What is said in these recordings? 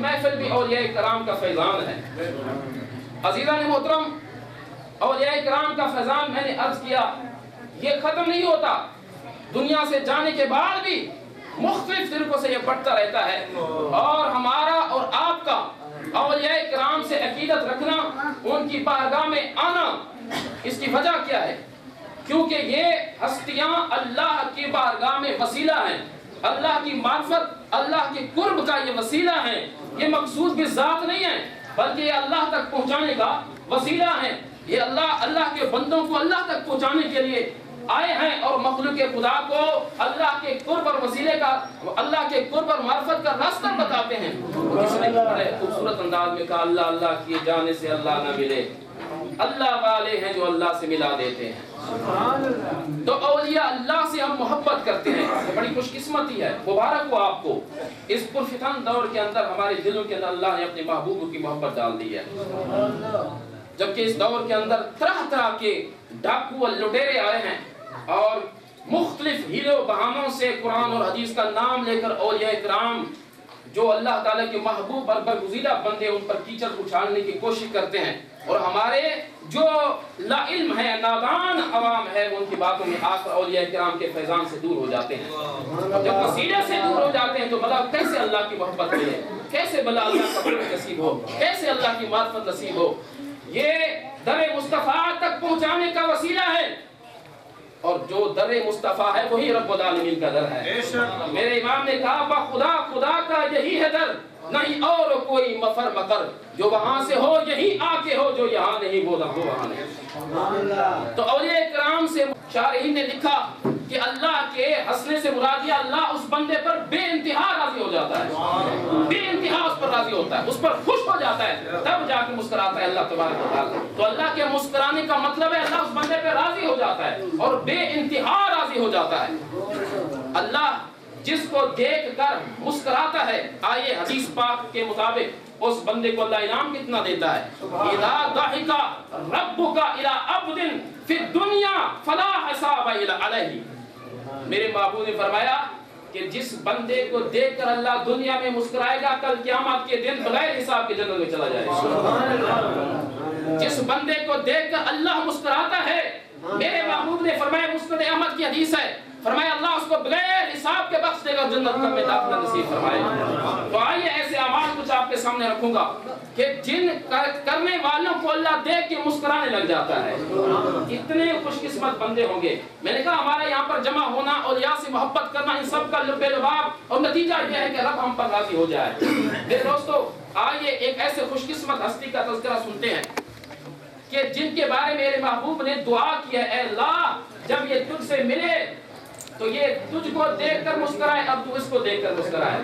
محفل بھی اولیاء کرام کا فیضان ہے۔ عزیزان محترم، اولیاء کرام کا فیضان میں نے عرض کیا یہ ختم نہیں ہوتا، دنیا سے جانے کے بعد بھی مختلف طریقوں سے یہ بڑھتا رہتا ہے۔ اور ہمارا اور آپ کا اولیاء کرام سے عقیدت رکھنا، ان کی بارگاہ میں آنا، اس کی وجہ کیا ہے؟ کیونکہ یہ ہستیاں اللہ کی بارگاہ میں وسیلہ ہیں، اللہ کی معرفت، اللہ کے قرب کا یہ وسیلہ ہیں۔ یہ مقصود بھی ذات نہیں ہے بلکہ یہ اللہ تک پہنچانے کا وسیلہ ہے۔ یہ اللہ کے بندوں کو اللہ تک پہنچانے کے لیے آئے ہیں اور مخلوق خدا کو اللہ کے قرب اور وسیلے کا، اللہ کے قرب اور معرفت کا راستہ بتاتے ہیں۔ اس نے بڑے خوبصورت انداز میں کہا اللہ اللہ کیے جانے سے اللہ نہ ملے، اللہ والے ہیں جو اللہ سے ملا دیتے ہیں۔ تو اولیاء اللہ سے ہم محبت کرتے ہیں، یہ بڑی خوش قسمتی ہے۔ مبارک ہو آپ کو، اس پرفتن دور کے اندر ہمارے دلوں کے اندر اللہ نے اپنے محبوب کی محبت ڈال دی ہے۔ جبکہ اس دور کے اندر طرح طرح کے ڈاکو اور لٹیرے آئے ہیں اور مختلف ہیلے و بہانوں سے قرآن اور حدیث کا نام لے کر اولیاء کرام جو اللہ تعالیٰ کے محبوب برگزیدہ بندے ان پر کیچڑ اچھالنے کی کوشش کرتے ہیں، اور ہمارے جو لا علم ہے، نادان عوام ہے، ان کی باتوں میں آ کر اولیاء کرام کے فیضان سے دور ہو جاتے ہیں۔ جب وسیلے سے دور ہو جاتے ہیں تو بلا کیسے اللہ کی محبت ملے، کیسے بلا اللہ کا قرب نصیب ہو، کیسے اللہ کی معرفت نصیب ہو؟ یہ در مصطفیٰ تک پہنچانے کا وسیلہ ہے، اور جو در مصطفیٰ ہے وہی رب العالمین کا در ہے۔ میرے امام نے کہا خدا خدا کا یہی ہے در، نہیں اور کوئی مفر مقر، جو وہاں سے ہو یہی آ کے ہو، جو یہاں نہیں وہ وہاں نہیں۔ تو اولیاء کرام سے شارحین نے لکھا کہ اللہ کے حسنے سے مراد یہ اللہ اس بندے پر بے انتہا راضی ہو جاتا ہے، بے انتہا اس پر راضی ہوتا ہے، اس پر خوش ہو جاتا ہے، تب جا کے مسکراتا ہے اللہ تبارک و تعالیٰ۔ تو اللہ کے مسکرانے کا مطلب ہے اللہ اس بندے پہ راضی ہو جاتا ہے اور بے انتہا راضی ہو جاتا ہے۔ اللہ جس کو دیکھ کر مسکراتا ہے، آئیے حدیث پاک کے مطابق اس بندے کو اللہ انعام کتنا دیتا ہے؟ اذا ضحک ربک الی عبد فی الدنیا فلا حساب علیہ۔ میرے محبوب نے فرمایا کہ جس بندے کو دیکھ کر اللہ دنیا میں مسکرائے گا، کل قیامت کے دن بغیر حساب کے جنت میں چلا جائے گا۔ جس بندے کو دیکھ کر اللہ مسکراتا ہے، میرے محبوب نے فرمایا، مسند احمد کی حدیث ہے، فرمایا اللہ اس کو بغیر حساب کے بخش دے گا، جنت میں داخلہ نصیب فرمائے۔ تو آئیے ایسے اعمال کچھ آپ کے سامنے رکھوں گا کہ جن کرنے والوں کو اللہ دیکھ کے مسکرانے لگ جاتا ہے۔ اتنے خوش قسمت بندے ہوں گے۔ میں نے کہا ہمارے یہاں پر جمع ہونا، اولیاء سے محبت کرنا، ان سب کا لب لباب اور نتیجہ یہ ہے کہ رب ہم پر راضی ہو جائے۔ میرے دوستو، آئیے ایک ایسے خوش قسمت ہستی کا تذکرہ سنتے ہیں کہ جن کے بارے میں میرے محبوب نے دعا کی ہے، اے اللہ جب یہ تجھ سے ملے تو یہ تجھ کو دیکھ کر مسکرائے، اب تو اس کو دیکھ کر مسکرائے۔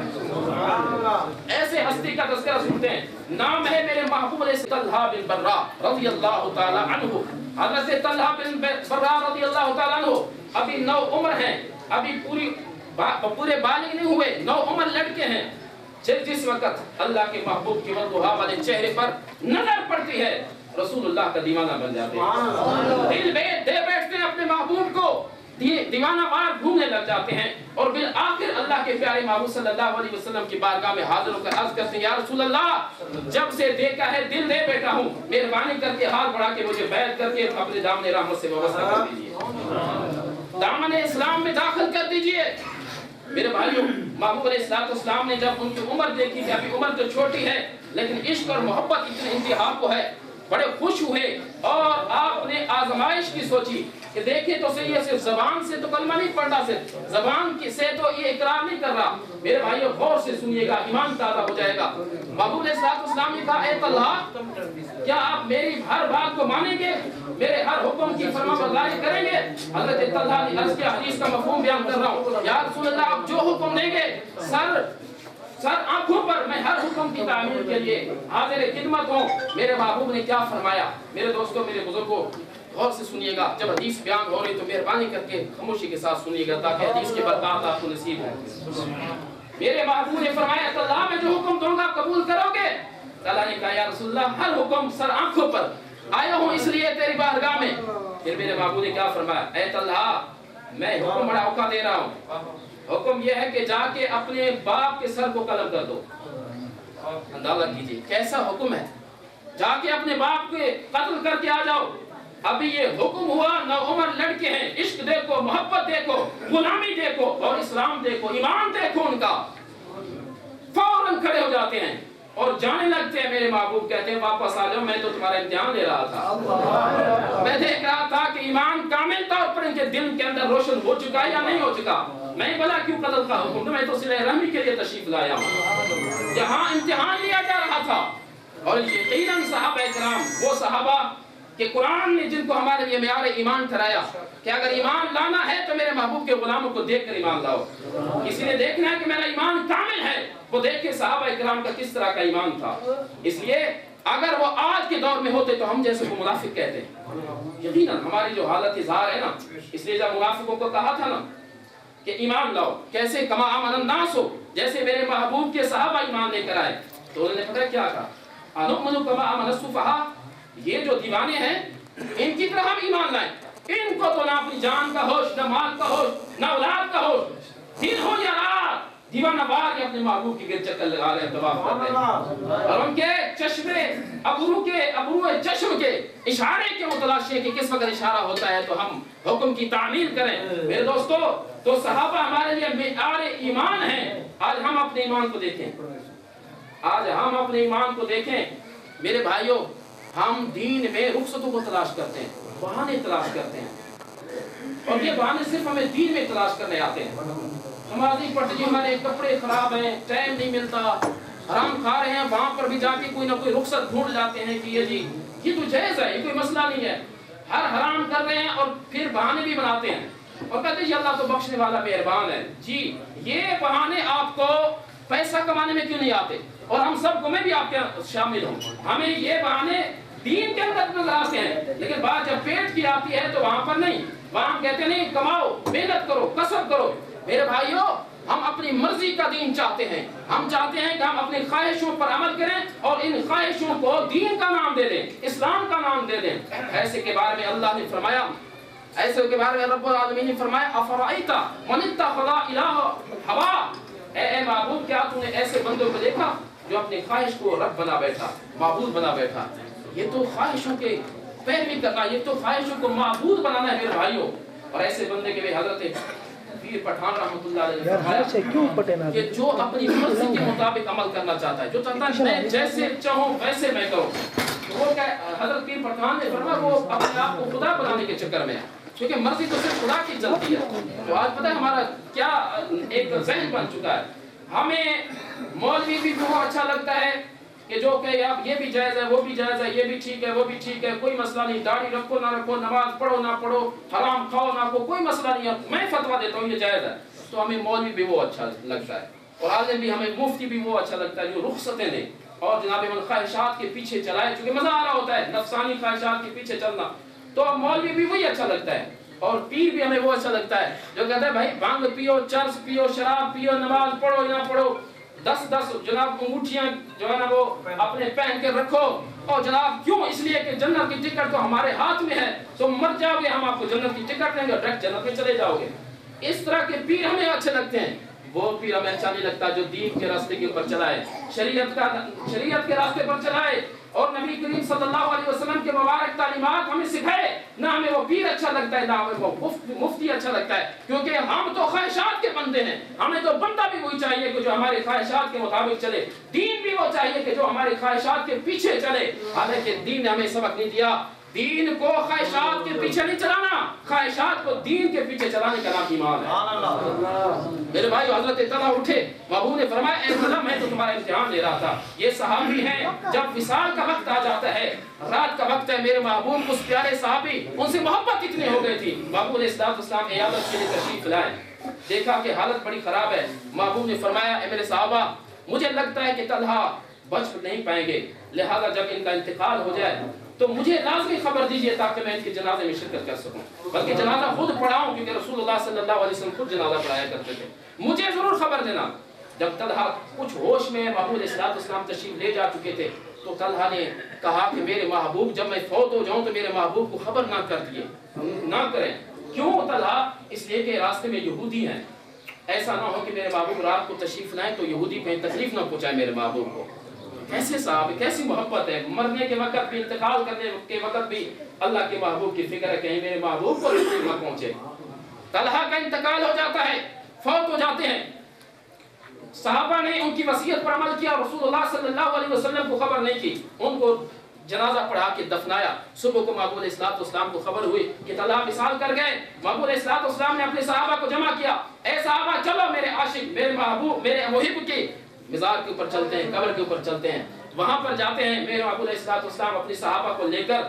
ایسے ہستی کا تذکرہ سنتے ہیں، نام ہے میرے محبوب علیہ طلحہ بن برہ رضی اللہ تعالی عنہ۔ حضرت طلحہ بن برہ رضی اللہ تعالی عنہ ابھی نو عمر ہیں، ابھی پورے بالغ نہیں ہوئے، نو عمر لڑکے ہیں۔ جس وقت اللہ کے محبوب کی مدحہ والے چہرے پر نظر پڑتی ہے، رسول اللہ کا دیوانہ بن جاتے ہیں، دل دے بیٹھتے ہیں اپنے محبوب کو، دیوانہ وار ڈھونڈنے لگ جاتے ہیں، اور بالآخر اللہ کے پیارے محبوب صلی اللہ علیہ وسلم کی بارگاہ میں حاضر ہو کر عرض کرتے ہیں، یا رسول اللہ جب سے دیکھا ہے دل دے بیٹھا ہوں، مہربانی کر کے ہاتھ بڑھا کے مجھے بیعت کر کے اپنے دامن رحمت سے وابستہ کر دیجیے، دامن اسلام میں داخل کر دیجیے۔ میرے بھائیوں، محبوب علیہ السلام نے جب ان کی عمر دیکھی کہ ابھی عمر تو چھوٹی ہے لیکن عشق اور محبت اتنے انتہا کو ہے، بڑے خوش ہوئے، اور آپ نے آزمائش کی سوچی کہ دیکھیں تو صحیح ہے، صرف زبان سے تو کلمہ نہیں پڑھ رہا، صرف زبان کی سے تو یہ اقرار نہیں کر رہا۔ میرے بھائیوں غور سے سنیے گا، ایمان تازہ ہو جائے گا۔ محبوب علیہ السلام نے کہا، اے طلحہ کیا آپ میری ہر بات کو مانیں گے، میرے ہر حکم کی فرما برداری کریں گے؟ حضرت طلحہ نے عرض کیا، حدیث کا مفہوم بیان کر رہا ہوں، یا رسول اللہ آپ جو حکم دیں گے سر آنکھوں پر میں ہر حکم کی تعمیل کے لیے حاضر خدمت ہوں۔ میرے محبوب نے کیا فرمایا؟ میرے دوستوں، میرے بزرگوں، غور سے سنیے گا، جب حدیث بیان ہو رہی تو مہربانی کر کے خاموشی کے ساتھ سنیے گا تاکہ حدیث کے برکات آپ کو نصیب ہو۔ میرے محبوب نے فرمایا، طلحہ میں جو حکم دوں گا قبول کرو گے؟ طلحہ نے کہا، یا رسول اللہ ہر حکم سر آنکھوں پر، آیا ہوں اس لیے تیری بارگاہ میں۔ پھر میرے محبوب نے کیا فرمایا، اے طلحہ میں حکم بڑا اوقع دے رہا ہوں، حکم یہ ہے کہ جا کے اپنے باپ کے سر کو قلم کر دو۔ اندازہ کیجیے کیسا حکم ہے، جا کے اپنے باپ کے قتل کر کے آ جاؤ۔ ابھی یہ حکم ہوا، نہ عمر لڑکے ہیں، عشق دیکھو، محبت دیکھو، غلامی دیکھو اور اسلام دیکھو، ایمان دیکھو ان کا، فوراً کھڑے ہو جاتے ہیں اور جانے لگتے ہیں۔ میرے محبوب کہتے ہیں واپس آ جاؤ، میں تو تمہارا امتحان لے رہا تھا، میں دیکھ رہا تھا کہ ایمان کامل طور پر ان کے دل کے اندر روشن ہو چکا ہے یا نہیں ہو چکا، میں بلا کیوں قتل کا حکم، میں تو صلہ رحمی کے لیے تشریف لایا ہوں۔ یہاں امتحان لیا جا رہا تھا، اور یقیناً صحابہ کرام وہ صحابہ کہ قرآن نے جن کو ہمارے لیے معیار ایمان ٹھہرایا کہ اگر ایمان لانا ہے تو میرے محبوب کے غلاموں کو دیکھ کر ایمان لاؤ، کسی نے دیکھنا ہے کہ میرا ایمان کامل ہے، وہ دیکھے صحابہ کرام کا کس طرح کا ایمان تھا۔ اس لیے اگر وہ آج کے دور میں ہوتے تو ہم جیسے کو منافق کہتے ہیں، یقیناً ہماری جو حالت اظہار ہے نا، اس لیے جب منافقوں کو کہا تھا نا کہ ایمان لاؤ، کیسے کما آمن الناس ہو، جیسے میرے محبوب کے صحابہ ایمان لے کر آئے، تو انہوں نے پتہ کیا کہا، انؤمن کما آمن السفہاء، یہ جو دیوانے ہیں ان کی طرح ہم ایمان لائیں، ان کو تو نہ اپنی جان کا ہوش، نہ مال کا ہوش، نہ اولاد کا ہوش، دن ہو یا رات دیوانہ وار اپنے محبوب کی گرد چکر لگا رہے ہیں، طواف کر رہے ہیں، اور ان کے چشمے ابرو چشم کے اشارے کے متلاشی ہیں کہ کس وقت اشارہ ہوتا ہے تو ہم حکم کی تعمیل کریں۔ میرے دوستو، تو صحابہ ہمارے لیے معیار ایمان ہیں۔ آج ہم اپنے ایمان کو دیکھیں، آج ہم اپنے ایمان کو دیکھیں میرے بھائیوں، ہم دین میں رخصتوں کو تلاش کرتے ہیں، بہانے تلاش کرتے ہیں، اور یہ بہانے صرف ہمیں دین میں تلاش کرنے آتے ہیں۔ نمازی پڑھ جی ہمارے کپڑے خراب ہیں، ٹائم نہیں ملتا، حرام کھا رہے ہیں، وہاں پر بھی جا کے کوئی نہ کوئی رخصت ڈھونڈ جاتے ہیں کہ یہ تو جائز ہے، یہ کوئی مسئلہ نہیں ہے، ہر حرام کر رہے ہیں اور پھر بہانے بھی بناتے ہیں اور کہتے ہیں اللہ تو بخشنے والا مہربان ہے۔ جی یہ بہانے آپ کو پیسہ کمانے میں کیوں نہیں آتے؟ اور ہم سب کو میں بھی آپ کے شامل ہوں، ہمیں یہ بہانے دین کے اندر نظر آتے ہیں، لیکن بات جب پیٹ کی آتی ہے تو وہاں پر نہیں، وہاں ہم کہتے ہیں نہیں کماؤ، محنت کرو، کسب کرو۔ میرے بھائیوں، ہم اپنی مرضی کا دین چاہتے ہیں، ہم چاہتے ہیں کہ ہم اپنی خواہشوں پر عمل کریں اور ان خواہشوں کو دین کا نام دے دیں، اسلام کا نام دے دیں۔ ایسے کے بارے میں اللہ نے فرمایا، ایسے کے بارے میں رب العالمین نے فرمایا افرائیت من اتخذ الہ ہوا، اے معبود کیا تو نے ایسے بندوں کو دیکھا جو اپنی خواہش کو رب بنا بیٹھا، معبود بنا بیٹھا؟ یہ تو خواہشوں کے پیروی کرنا، یہ تو خواہشوں کو معبود بنانا ہے میرے بھائیوں۔ اور ایسے بندے کے بھی حضرت پیر پٹھان رحمۃ اللہ علیہ نے فرمایا کہ جو اپنی مرضی کے مطابق عمل کرنا چاہتا ہے، جو چاہتا ہے میں جیسے چاہوں ویسے میں کروں، تو وہ کیا حضرت پیر پٹھان نے فرمایا وہ اپنے آپ کو خدا بنانے کے چکر میں ہے، کیونکہ مرضی تو صرف خدا کی چلتی ہے۔ تو آج پتہ ہے ہمارا کیا ایک ذہن بن چکا ہے، ہمیں مولوی بھی بہت اچھا لگتا ہے کہ جو کہ اب یہ بھی جائز ہے، وہ بھی جائز ہے، یہ بھی ٹھیک ہے، وہ بھی ٹھیک ہے، کوئی مسئلہ نہیں، داڑھی رکھو نہ رکھو، نماز پڑھو نہ پڑھو، حرام کھاؤ نہ کھاؤ، کوئی مسئلہ نہیں ہے، میں فتویٰ دیتا ہوں یہ جائز ہے، تو ہمیں مولوی بھی وہ اچھا لگتا ہے، اور عالم بھی، ہمیں مفتی بھی وہ اچھا لگتا ہے جو رخصتیں دے اور جناب من خواہشات کے پیچھے چلائے، چونکہ مزہ آ رہا ہوتا ہے نفسانی خواہشات کے پیچھے چلنا، تو مولوی بھی وہی اچھا لگتا ہے، اور پیر بھی ہمیں وہ اچھا لگتا ہے جو کہتا ہے بھائی بھنگ پیو، چرس پیو، شراب پیو، نماز پڑھو یا نہ پڑھو، 10 جناب انگوٹھیاں جو ہے نا وہ اپنے پہن کے رکھو، اور جناب کیوں؟ اس لیے کہ جنت کی ٹکٹ تو ہمارے ہاتھ میں ہے، تم مر جاؤ گے ہم آپ کو جنت کی ٹکٹ دیں گے، ڈائریکٹ جنت میں چلے جاؤ گے۔ اس طرح کے پیر ہمیں اچھے لگتے ہیں، وہ پیر ہمیں اچھا نہیں لگتا جو دین کے راستے کے اوپر چلائے، شریعت کے راستے پر چلائے، اور نبی کریم صلی اللہ علیہ وسلم کے مبارک تعلیمات ہمیں سکھائے۔ نہ ہمیں وہ پیر اچھا لگتا ہے، نہ ہمیں وہ مفتی اچھا لگتا ہے، کیونکہ ہم تو خواہشات کے بندے ہیں، ہمیں تو بندہ بھی وہی چاہیے کہ جو ہمارے خواہشات کے مطابق چلے، دین بھی وہ چاہیے کہ جو ہمارے خواہشات کے پیچھے چلے۔ حالانکہ دین نے ہمیں سبق نہیں دیا، دین کو خواہشات کے پیچھے نہیں چلانا، خواہشات کو دین کے پیچھے چلانے کا نام ایمان ہے۔ میرے بھائی حضرت طلحہ اٹھے، محبوب نے فرمایا اے طلحہ میں تو تمہارا امتحان لے رہا تھا۔ یہ صحابی ہیں، جب وصال کا وقت آ جاتا ہے، رات کا وقت ہے، میرے محبوب اس پیارے صحابی ان سے محبت اتنی ہو گئی تھی، محبوب علیہ السلام عیادت کے لیے تشریف لائے، دیکھا کہ حالت بڑی خراب ہے، محبوب نے فرمایا اے میرے صحابہ مجھے لگتا ہے کہ طلحہ بچ نہیں پائیں گے، لہذا جب ان کا انتقال ہو جائے تو مجھے لازمی خبر دیجئے تاکہ میں ان کے جنازے میں شرکت کر سکوں، بلکہ جنازہ خود پڑھاؤں، کیونکہ رسول اللہ صلی اللہ علیہ وسلم خود جنازہ پڑھایا کرتے تھے، مجھے ضرور خبر دینا۔ جب طلحہ کچھ ہوش میں محبوب علیہ السلام تشریف لے جا چکے تھے تو طلحہ نے کہا کہ میرے محبوب جب میں فوت ہو جاؤں تو میرے محبوب کو خبر نہ کر دیے، نہ کریں۔ کیوں طلحہ؟ اس لیے کہ راستے میں یہودی ہیں، ایسا نہ ہو کہ میرے محبوب رات کو تشریف لائیں تو یہودی کہیں تکلیف نہ پہنچائے میرے محبوب کو۔ کیسے صحابہ، کیسی محبت ہے، مرنے کے وقت بھی، انتقال کرنے کے وقت بھی اللہ کے محبوب کی فکر ہے کہیں میرے محبوب کو تکلیف نہ پہنچے۔ طلحہ کا انتقال ہو جاتا ہے، فوت ہو جاتے ہیں، صحابہ نے ان کی وصیت پر عمل کیا، رسول اللہ صلی اللہ علیہ وسلم کو خبر نہیں کی، ان کو جنازہ پڑھا کے دفنایا۔ صبح کو محبوب علیہ الصلوۃ والسلام کو خبر ہوئی کہ طلحہ وصال کر گئے۔ محبوب علیہ الصلوۃ والسلام نے اپنے صحابہ کو جمع کیا، اے صحابہ چلو میرے عاشق، میرے محبوب، میرے محب کی مزار کے اوپر چلتے ہیں، قبر کے اوپر چلتے ہیں۔ وہاں پر جاتے ہیں، میرے محبوب علیہ الصلوۃ والسلام اپنے صحابہ کو لے کر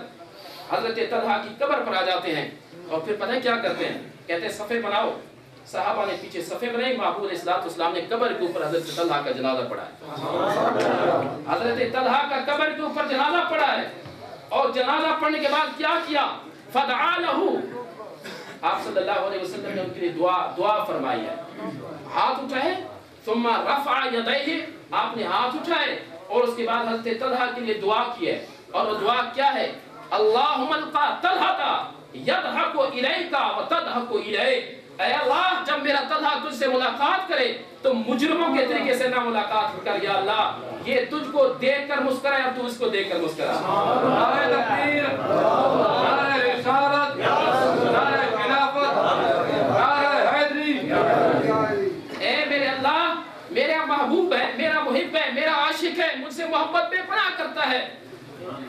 حضرت طلحہ کی قبر پر آ جاتے ہیں، اور پھر پتہ ہے کیا کرتے ہیں، کہتے ہیں صفے بناؤ۔ صحابہ نے پیچھے صفے بنائے، محبوب علیہ الصلوۃ والسلام نے قبر کے اوپر حضرت طلحہ کا جنازہ پڑھا ہے۔ حضرت طلحہ کا قبر کے اوپر جنازہ پڑھا ہے، اور جنازہ پڑھنے کے بعد کیا کیا، فدعا لہو، آپ صلی اللہ علیہ وسلم نے ان کے لیے دعا فرمائی ہے۔ ہاتھ اٹھائے، ثم رفع یدیہ، آپ نے ہاتھ اٹھائے اور اس کے بعد حضرت طلحہ کے لیے دعا کی ہے، اور وہ دعا کیا ہے، اللہم القا طلحہ یضحک الیک وتضحک الیہ، اے اللہ جب میرا طلحہ تجھ سے ملاقات کرے تو مجرموں کے طریقے سے نہ ملاقات کر، یا اللہ یہ تجھ کو دیکھ کر مسکرائے اور تو اس کو دیکھ کر مسکرا۔ نعرہ تکبیر، نعرہ رسالت، نعرہ خلافت، نعرہ حیدری۔ اے میرے اللہ، میرا محبوب ہے، میرا محب ہے، میرا عاشق ہے، مجھ سے محبت بے پناہ کرتا ہے،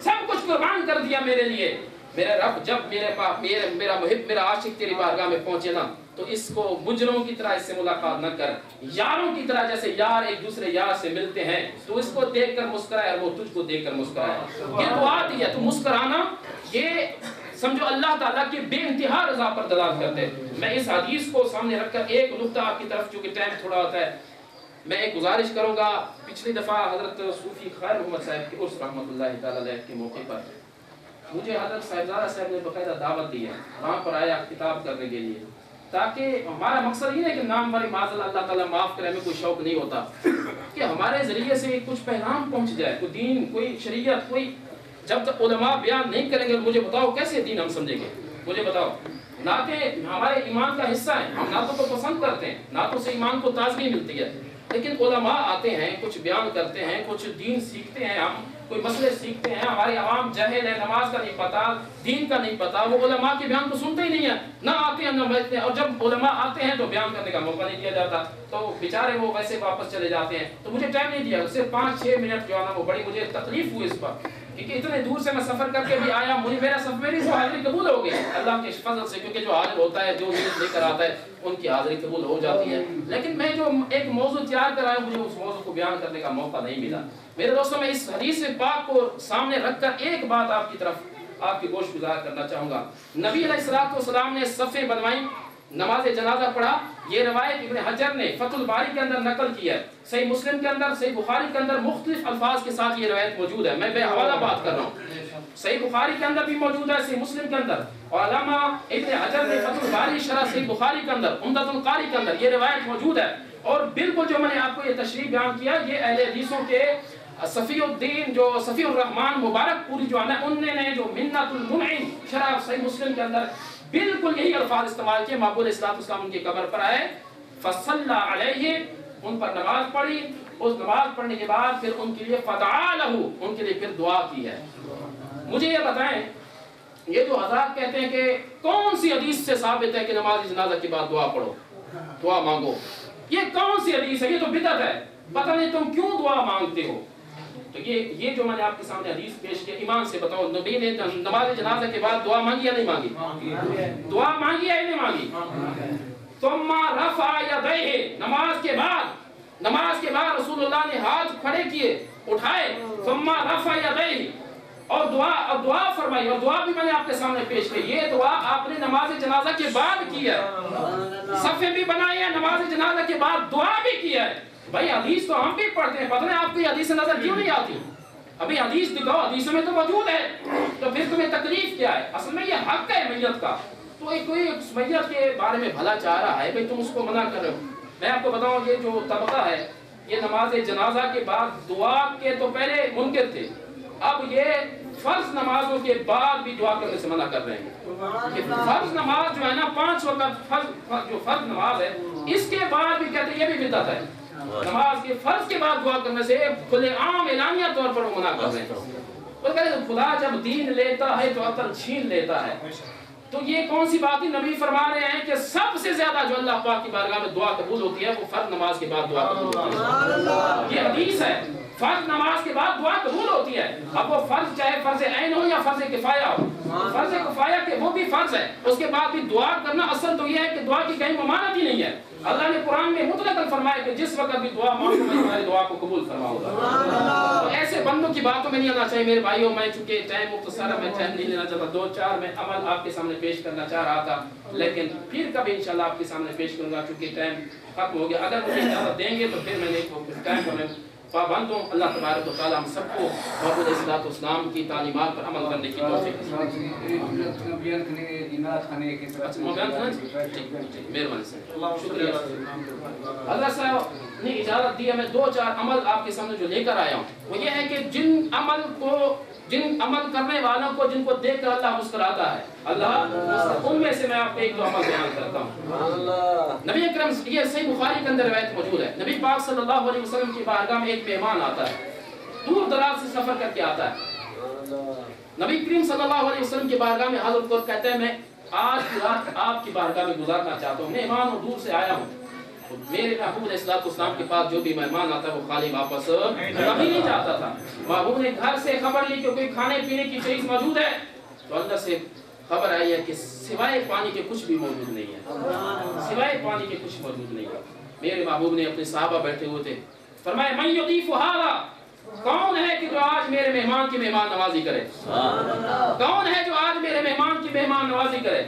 سب کچھ قربان کر دیا میرے لیے۔ میرے رب جب میرا محب، میرا عاشق تیری بارگاہ میں پہنچے نا تو اس کو مجرموں کی طرح اس سے ملاقات نہ کر، یاروں کی طرح جیسے یار ایک دوسرے یار سے ملتے ہیں تو اس کو دیکھ کر مسکرائے اور وہ تجھ کو دیکھ کر مسکرائے۔ یہ دعا دی ہے، تو مسکرانا یہ سمجھو اللہ تعالیٰ کی بے انتہا رضا پر دلالت کرتے ہیں۔ میں اس حدیث کو سامنے رکھ کر ایک نقطہ آپ کی طرف، چونکہ ٹائم تھوڑا ہوتا ہے، میں ایک گزارش کروں گا۔ پچھلی دفعہ حضرت صوفی خیر محمد صاحب کے عرس رحمۃ اللہ تعالیٰ علیہ کے موقع پر مجھے حضرت صاحبزادہ صاحب نے باقاعدہ دعوت دی ہے، وہاں پر آیا خطاب کرنے کے لیے، تاکہ ہمارا مقصد یہ ہے کہ نام بری معذ اللہ تعالیٰ معاف کرے، ہمیں کوئی شوق نہیں ہوتا کہ ہمارے ذریعے سے کچھ پیغام پہنچ جائے، کوئی دین، کوئی شریعت، کوئی جب تک علماء بیان نہیں کریں گے مجھے بتاؤ کیسے دین ہم سمجھیں گے، مجھے بتاؤ۔ نعتیں ہمارے ایمان کا حصہ ہیں، ہم نعتوں کو پسند کرتے ہیں، نعتوں سے ایمان کو تازگی ملتی ہے، لیکن علماء آتے ہیں، کچھ بیان کرتے ہیں، کچھ دین سیکھتے ہیں، ہم کوئی مسئلے سیکھتے ہیں، ہمارے عوام جاہل ہے، نماز کا نہیں پتا، دین کا نہیں پتا، وہ علماء کے بیان کو سنتے ہی نہیں ہیں، نہ آتے ہیں نہ بیٹھتے ہیں، اور جب علماء آتے ہیں تو بیان کرنے کا موقع نہیں دیا جاتا، تو بیچارے وہ ویسے واپس چلے جاتے ہیں۔ تو مجھے ٹائم نہیں دیا، صرف 5-6 منٹ جو ہے نا وہ بڑی مجھے تکلیف ہوئی اس پر، کیونکہ اتنے دور سے میں سفر کر کے بھی آیا، میری وہ حاضری قبول ہو گئی اللہ کے فضل سے، کیونکہ جو حاضر ہوتا ہے، جو نیت لے کر آتا ہے ان کی حاضری قبول ہو جاتی ہے، لیکن میں جو ایک موضوع تیار کر آیا مجھے اس موضوع کو بیان کرنے کا موقع نہیں ملا۔ میرے دوستوں میں اس حدیث پاک کو سامنے رکھ کر ایک بات آپ کی طرف آپ کی گوش گزار کرنا چاہوں گا۔ نبی علیہ الصلوۃ والسلام نے صفیں بنوائی، نماز جنازہ پڑھا، یہ روایت ابن حجر نے فتح الباری کے اندر نقل کی ہے، صحیح مسلم کے اندر، صحیح بخاری کے اندر مختلف الفاظ کے ساتھ یہ روایت موجود ہے، میں بے حوالہ بات کر رہا ہوں، صحیح بخاری کے اندر بھی موجود ہے، صحیح مسلم کے اندر، اور علامہ ابن حجر نے فتح الباری شرح صحیح بخاری کے اندر، عمدۃ القاری کے اندر یہ روایت موجود ہے، اور بالکل جو میں نے آپ کو یہ تشریح بیان کیا یہ اہل حدیثوں کے صفی الدین جو صفی الرحمن مبارک پوری جو ہے انہوں نے جو منت المنعم شرح صحیح مسلم کے اندر بالکل یہی الفاظ استعمال کیے، محبوب علیہ الصلوۃ والسلام ان کی قبر پر آئے، فصلی علیہ، ان پر نماز پڑھی، اس نماز پڑھنے کے بعد پھر ان کے لیے فدعا لہو، ان کے لیے پھر دعا کی ہے۔ مجھے یہ بتائیں، یہ جو حضرات کہتے ہیں کہ کون سی حدیث سے ثابت ہے کہ نماز جنازہ کے بعد دعا پڑھو، دعا مانگو، یہ کون سی حدیث ہے؟ یہ تو بدعت ہے، پتہ نہیں تم کیوں دعا مانگتے ہو۔ تو یہ جو میں نے آپ کے سامنے حدیث پیش کیا، ایمان سے بتاؤ نبی نے نماز جنازہ کے بعد دعا مانگی یا نہیں مانگی؟ دعا مانگی یا نہیں مانگی؟ ثم رفع یدیہ، نماز کے بعد رسول اللہ نے ہاتھ کھڑے کیے، اٹھائے، ثم رفع یدیہ، اور دعا فرمائی، اور دعا بھی میں نے آپ کے سامنے پیش کی، یہ دعا آپ نے نماز جنازہ کے بعد کی ہے، صفیں بھی بنائی ہے، نماز جنازہ کے بعد دعا بھی کی ہے۔ بھائی حدیث تو ہم بھی پڑھتے ہیں، پتہ نہیں آپ کو یہ حدیث نظر کیوں نہیں آتی؟ ابھی حدیث دکھاؤ، حدیثوں میں تو موجود ہے، تو پھر تمہیں تکلیف کیا ہے؟ اصل میں یہ حق ہے میت کا، تو کوئی میت کے بارے میں بھلا چاہ رہا ہے، بھائی تم اس کو منع کر رہے ہو۔ میں آپ کو بتاؤں یہ جو طبقہ ہے یہ نماز جنازہ کے بعد دعا کے تو پہلے منکر تھے، اب یہ فرض نمازوں کے بعد بھی دعا کرنے سے منع کر رہے ہیں کہ فرض نماز جو ہے نا 5 وقت جو فرض نماز ہے اس کے بعد بھی کہتے ہیں یہ بھی بدعت ہے، نماز کے فرض کے بعد دعا کرنے سے کھلے عام اعلانیہ طور پر وہ منع کر رہے ہیں. وہ کہتے ہیں خدا جب دین لیتا ہے تو عقل چھین لیتا ہے. تو یہ کون سی بات ہے؟ نبی فرما رہے ہیں کہ سب سے زیادہ جو اللہ پاک کی بارگاہ میں دعا قبول ہوتی ہے وہ فرض نماز کے بعد دعا قبول ہوتی ہے. یہ حدیث ہے. فرض نماز کے بعد دعا قبول ہوتی ہے. اب وہ فرض چاہے فرض عین ہو یا فرض کفایہ ہو. فرض کفایہ کے وہ بھی فرض ہے، اس کے بعد بھی دعا کرنا اصل تو یہ ہے کہ دعا کی کہیں ممانعت ہی نہیں ہے. اللہ نے قرآن میں مطلقاً فرمایا کہ جس وقت بھی دعا مانگو میں تمہاری دعا کو قبول فرماؤں گا. تو ایسے بندوں کی باتوں میں نہیں آنا چاہیے میرے بھائیوں. میں چونکہ ٹائم مختصر ہے، میں ٹائم نہیں لینا چاہتا. 2-4 میں عمل آپ کے سامنے پیش کرنا چاہ رہا تھا، لیکن پھر کبھی انشاءاللہ آپ کے سامنے پیش کروں گا چونکہ ٹائم ختم ہو گیا. اگر مجھے اجازت دیں گے تو پھر میں نے ٹائم پر پابند ہوں. اللہ تبارک و تعالی ہم سب کو محمد علیہ الصلوۃ والسلام کی تعلیمات پر عمل کرنے کی توفیق عطا فرمائے. مہربانی سے شکریہ. اللہ صاحب نے اجازت دی ہے، میں 2-4 عمل آپ کے سامنے جو لے کر آیا ہوں وہ یہ ہے کہ جن عمل کرنے والوں کو جن کو دیکھ کر اللہ مسکراتا ہے، اللہ ان میں سے میں آپ کو 1-2 عمل بیان کرتا ہوں. نبی اکرم، یہ صحیح بخاری کے اندر روایت موجود ہے، نبی پاک صلی اللہ علیہ وسلم کی بارگاہ میں ایک مہمان آتا ہے، دور دراز سے سفر کر کے آتا ہے. نبی کریم صلی اللہ علیہ وسلم کی بارگاہ میں حاضر کر کہتے ہیں میں آج کی رات آپ کی بارگاہ میں گزارنا چاہتا ہوں. مہمان ہوں، دور سے آیا ہوں. میرے محبوب علیہ الصلوۃ والسلام کے پاس جو بھی مہمان آتا ہے وہ خالی واپس کبھی نہیں جاتا تھا. محبوب نے گھر سے خبر لی کہ کوئی کھانے پینے کی چیز موجود ہے، تو اندر سے خبر آئی ہے کہ سوائے پانی کے کچھ بھی موجود نہیں ہے. سوائے پانی کے کچھ موجود نہیں ہے. میرے محبوب نے اپنے صحابہ بیٹھے ہوئے تھے، فرمایا من یضیف ھذا، کون ہے کہ جو آج میرے مہمان کی مہمان نوازی کرے؟ کون ہے جو آج میرے مہمان کی مہمان نوازی کرے؟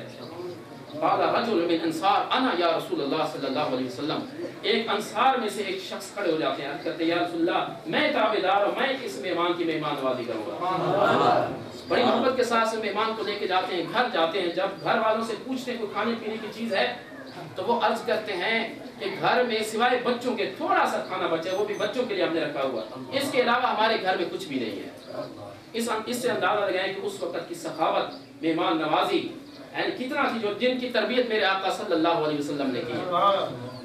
قال رجل من انصار انا یا رسول اللہ صلی اللہ علیہ وسلم. ایک انصار میں سے ایک شخص کھڑے ہو جاتے ہیں، کہتے ہیں یا رسول اللہ میں تابعدار ہوں، میں اس مہمان کی مہمان نوازی کروں گا. بڑی محبت کے ساتھ سے مہمان کو لے کے جاتے ہیں، گھر جاتے ہیں. جب گھر والوں سے پوچھتے ہیں کوئی کھانے پینے کی چیز ہے تو وہ عرض کرتے ہیں کہ گھر میں سوائے بچوں کے تھوڑا سا کھانا بچا ہے، وہ بھی بچوں کے لیے ہم نے رکھا ہوا، اس کے علاوہ ہمارے گھر میں کچھ بھی نہیں ہے. اس سے اندازہ لگائیں کہ اس وقت کی سخاوت، مہمان نوازی یعنی کتنا تھی، جو جن کی تربیت میرے آقا صلی اللہ علیہ وسلم نے کی.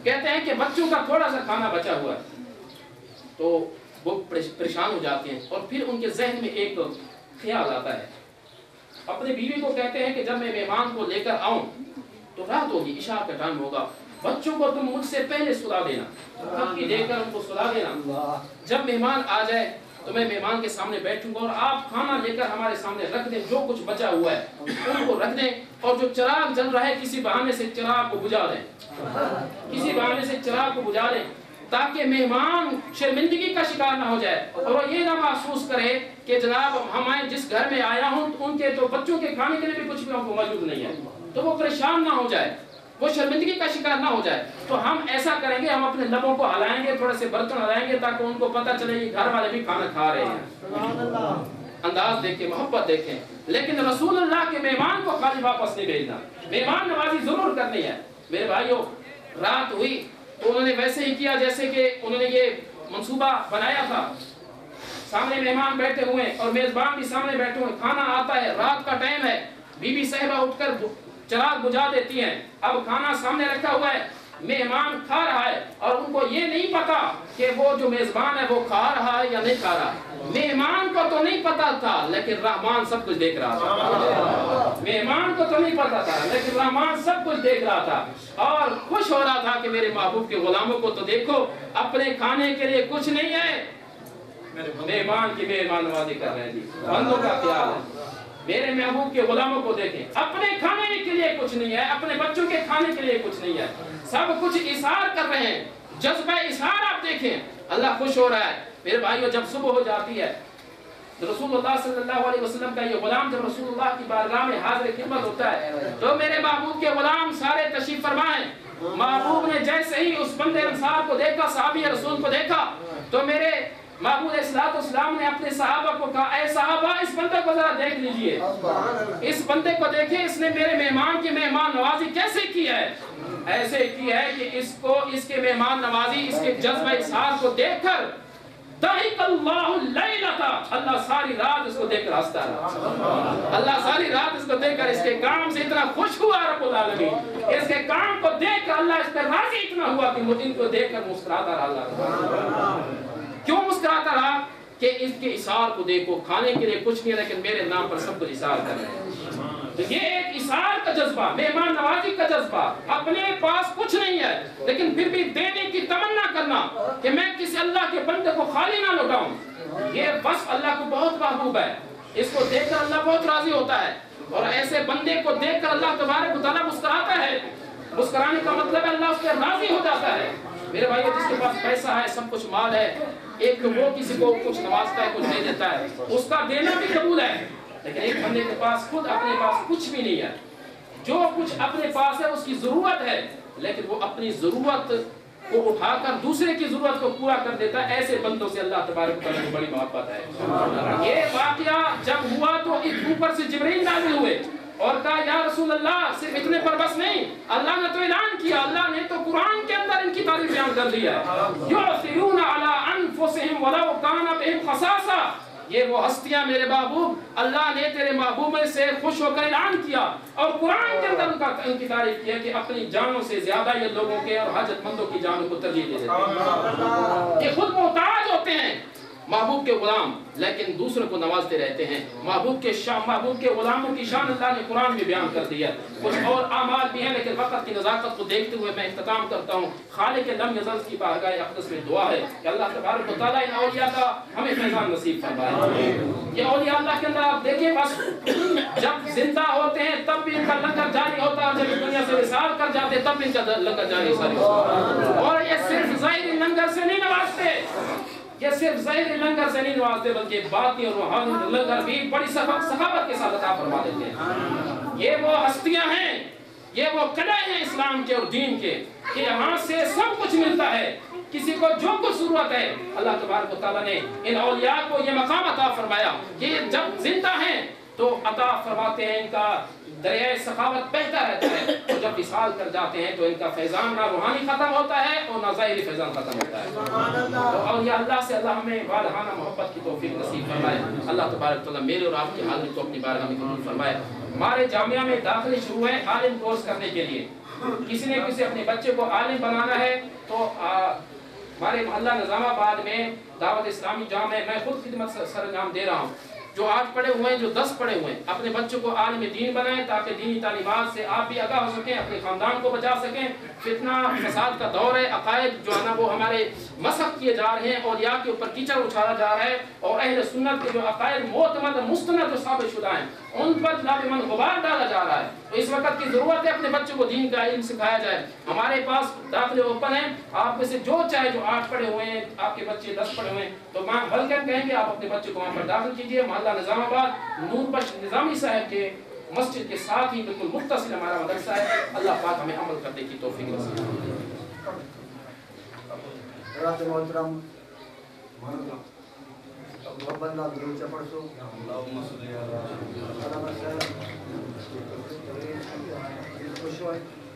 کہتے ہیں کہ بچوں کا تھوڑا سا کھانا بچا ہوا ہے تو وہ پریشان ہو جاتے ہیں، اور پھر ان کے ذہن میں ایک خیال آتا ہے. اپنے بیوی کو کہتے ہیں کہ جب میں مہمان کو لے کر آؤں تو رات ہوگی، عشاء کا ٹائم ہوگا، بچوں کو تم مجھ سے پہلے سلا دینا، تھپکی دے کر ان کو سلا دینا. جب مہمان آ جائے تو میں مہمان کے سامنے بیٹھوں گا اور آپ کھانا لے کر ہمارے سامنے رکھ دیں، جو کچھ بچا ہوا ہے ان کو رکھ دیں، اور جو چراغ جل رہا ہے کسی بہانے سے چراغ کو بجھا دیں، کسی بہانے سے چراغ کو بجھا دیں، تاکہ مہمان شرمندگی کا شکار نہ ہو جائے اور وہ یہ نہ محسوس کرے کہ جناب ہمیں جس گھر میں آیا ہوں ان کے تو بچوں کے کھانے کے لیے بھی کچھ بھی موجود نہیں ہے، تو وہ پریشان نہ ہو جائے، وہ شرمندگی کا شکار نہ ہو جائے. تو ہم ایسا کریں گے، ہم اپنے لبوں کو ہلائیں گے، تھوڑے سے برتن ہلائیں گے تاکہ ان کو پتہ چلے کہ گھر والے بھی کھانا کھا رہے ہیں. انداز دیکھیں، محبت دیکھیں. لیکن رسول اللہ کے مہمان کو خالی واپس نہیں بھیجنا، مہمان نوازی ضرور کرنی ہے. میرے بھائیوں، رات ہوئی تو انہوں نے ویسے ہی کیا جیسے کہ انہوں نے یہ منصوبہ بنایا تھا. سامنے مہمان بیٹھے ہوئے اور میزبان بھی سامنے بیٹھے ہوئے، کھانا آتا ہے، رات کا ٹائم ہے، بی بی صاحبہ اٹھ کر چراغ بجھا دیتی ہیں. اب کھانا سامنے رکھا ہوا ہے، مہمان کھا رہا ہے اور ان کو یہ نہیں پتا کہ وہ جو میزبان ہے وہ کھا رہا ہے یا نہیں کھا رہا. مہمان کو تو نہیں پتا تھا لیکن رحمان سب کچھ دیکھ رہا تھا. مہمان کو تو نہیں پتا تھا لیکن رحمان سب کچھ دیکھ رہا تھا اور خوش ہو رہا تھا کہ میرے محبوب کے غلاموں کو تو دیکھو، اپنے کھانے کے لیے کچھ نہیں ہے، مہمان کی مہمان نوازی کر رہے ہیں. جی بندوں کا خیال ہے، میرے محبوب کے غلاموں کو دیکھیں، اپنے کھانے کے لیے کچھ نہیں ہے، اپنے بچوں کے کھانے کے لیے کچھ نہیں ہے، سب کچھ اثار کر رہے ہیں. جذبہ اثار آپ دیکھیں، اللہ خوش ہو رہا ہے. میرے بھائیو، جب صبح ہو جاتی ہے رسول اللہ صلی اللہ علیہ وسلم کا یہ غلام جب رسول اللہ کی بارگاہ میں حاضر خدمت ہوتا ہے تو میرے محبوب کے غلام سارے تشریف فرمائیں. محبوب نے جیسے ہی اس بندے انصار کو دیکھا، صحابی رسول کو دیکھا، تو میرے محبوب علیہ الصلوۃ والسلام نے اپنے صحابہ کو کہا، اے صحابہ اس بندے کو ذرا دیکھ لیجئے، اس بندے کو دیکھیں، اس نے میرے مہمان کی مہمان نوازی کیسے کی ہے. ایسے کی ہے کہ اس کے مہمان نوازی، اس کے جذبہ اظہار کو دیکھ کر ضحک اللہ اللیلۃ اللہ ساری رات اس کو دیکھ کر ہنستا رہا، اللہ ساری رات اس کو دیکھ کر اس کے کام سے اتنا خوش ہوا رب العالمین، اس کے کام کو دیکھ کر اللہ اس پر راضی اتنا ہوا کہ وہ ان کو دیکھ کر مسکراتا رہا۔ اللہ کیوں مسکراتا رہا؟ کہ اس کے اثار کو دیکھو، کھانے کے لیے کچھ نہیں لیکن میرے نام پر سب کچھ اثار کر رہے ہیں۔ تو یہ ایک اثار کا جذبہ، مہمان نوازی کا جذبہ، اپنے پاس کچھ نہیں ہے لیکن پھر بھی دینے کی تمنا کرنا کہ میں کسی اللہ کے بندے کو خالی نہ لوٹاؤں، یہ وصف اللہ کو بہت محبوب ہے۔ اس کو دیکھ کر اللہ بہت راضی ہوتا ہے، اور ایسے بندے کو دیکھ کر اللہ تبارک و تعالیٰ مسکراتا ہے۔ مسکرانے کا مطلب ہے اللہ اس سے راضی ہو جاتا ہے۔ میرے بھائیو، جس کے پاس پیسہ ہے، سب کچھ مال ہے، ایک تو وہ کسی کو کچھ نوازتا ہے، کچھ دے دیتا ہے، اس کا دینا بھی قبول ہے، لیکن ایک بندے کے پاس خود اپنے پاس کچھ بھی نہیں ہے، جو کچھ اپنے پاس ہے اس کی ضرورت ہے لیکن وہ اپنی ضرورت کو اٹھا کر دوسرے کی ضرورت کو پورا کر دیتا ہے، ایسے بندوں سے اللہ تبارک و تعالیٰ کی بڑی محبت ہے۔ یہ واقعہ جب ہوا تو اوپر سے جبرائیل نازل ہوئے اور کہا یا رسول اللہ، صرف اتنے پر بس نہیں، اللہ نے تو اعلان کیا، اللہ نے تو قرآن کے اندر ان کی تعریف بیان کر دی ہے، یؤثرون علی انفسہم ولو کان بہم خصاصہ۔ یہ وہ ہستیاں میرے محبوب، اللہ نے تیرے محبوب سے خوش ہو کر اعلان کیا اور قرآن کے اندر ان کی تعریف کیا کہ اپنی جانوں سے زیادہ یہ لوگوں کے اور حاجت مندوں کی جانوں کو ترجیح دے دیتے ہیں۔ یہ خود محتاج ہوتے ہیں، محبوب کے غلام، لیکن دوسروں کو نوازتے رہتے ہیں۔ محبوب کے غلاموں کی شان اللہ نے قرآن میں بیان کر دی ہے۔ کچھ اور اعمال بھی ہیں لیکن وقت کی نزاکت کو دیکھتے ہوئے میں اختتام کرتا ہوں۔ خالق لم یزل کی بارگاہ اقدس میں دعا ہے کہ اللہ تبارک و تعالیٰ ان اولیاء کا ہمیں فیضان نصیب فرمائے۔ یہ اولیاء اللہ کے اندر آپ دیکھیں، بس جب زندہ ہوتے ہیں تب بھی ان کا لنگر جاری ہوتا ہے، اور جب دنیا سے وصال کر جاتے تب بھی ان کا لنگر جاری ہوتا ہے۔ اور یہ صرف ظاہری لنگر سے نہیں نوازتے، یہ صرف ظاہری لنگر سے نہیں نوازتے بلکہ باطنی اور روحانی لنگر بھی بڑی سخاوت کے ساتھ عطا فرما دیتے ہیں۔ یہ وہ ہستیاں ہیں، یہ وہ قلعے ہیں اسلام کے اور دین کے کہ یہاں سے سب کچھ ملتا ہے، کسی کو جو کچھ ضرورت ہے اللہ تبارک و تعالیٰ نے ان اولیاء کو یہ مقام عطا فرمایا کہ یہ جب زندہ ہیں تو عطا فرماتے ہیں، ان کا دریائے سخاوت بہتا رہتا ہے، اور جب وصال کر جاتے ہیں تو ان کا فیضان نہ روحانی ختم ہوتا ہے اور نہ ظاہری فیضان ختم ہوتا ہے۔ تو اولیاء اللہ سے اللہ ہمیں والہانہ محبت کی توفیق نصیب فرمائے۔ اللہ تبارک تعالیٰ میرے اور آپ کی حاضری کو اپنی بارگاہ میں قبول فرمائے۔ ہمارے جامعہ میں داخلے شروع ہیں عالم کورس کرنے کے لیے، کسی نے کسی اپنے بچے کو عالم بنانا ہے تو ہمارے محلہ نظام آباد میں دعوت اسلامی جامعہ، میں خود خدمت سر انجام دے رہا ہوں، جو 8 پڑھے ہوئے ہیں، جو 10 پڑھے ہوئے ہیں، اپنے بچوں کو عالم دین بنائیں تاکہ دینی تعلیمات سے آپ بھی آگاہ ہو سکیں، اپنے خاندان کو بچا سکیں۔ فتنہ فساد کا دور ہے، عقائد جو ہے نا وہ ہمارے مسخ کیے جا رہے ہیں، اولیاء کے اوپر کیچڑ اچھالا جا رہا ہے، اور اہل سنت کے جو عقائد معتمد مستند جو ثابت شدہ ہیں ان پر لازماً غبار ڈالا جا رہا ہے۔ تو اس وقت کی ضرورت ہے اپنے بچوں کو دین کا علم سکھایا جائے۔ ہمارے پاس داخلے اوپن ہیں، آپ میں سے جو چاہے، جو 8 پڑھے ہوئے ہیں، آپ کے بچے 10 پڑھے ہوئے ہیں، تو میں ویلکم کہیں گے، آپ اپنے بچے کو وہاں پر داخل کیجیے۔ محلہ نظام آباد نور بخش نظامی صاحب کے مسجد کے ساتھ ہی بالکل متصل ہمارا مدرسہ ہے۔ اللہ پاک ہمیں عمل کرنے کی توفیق نصیب فرمائے۔ محترم محمد نادر چپڑسو اللہم صلی علی محمد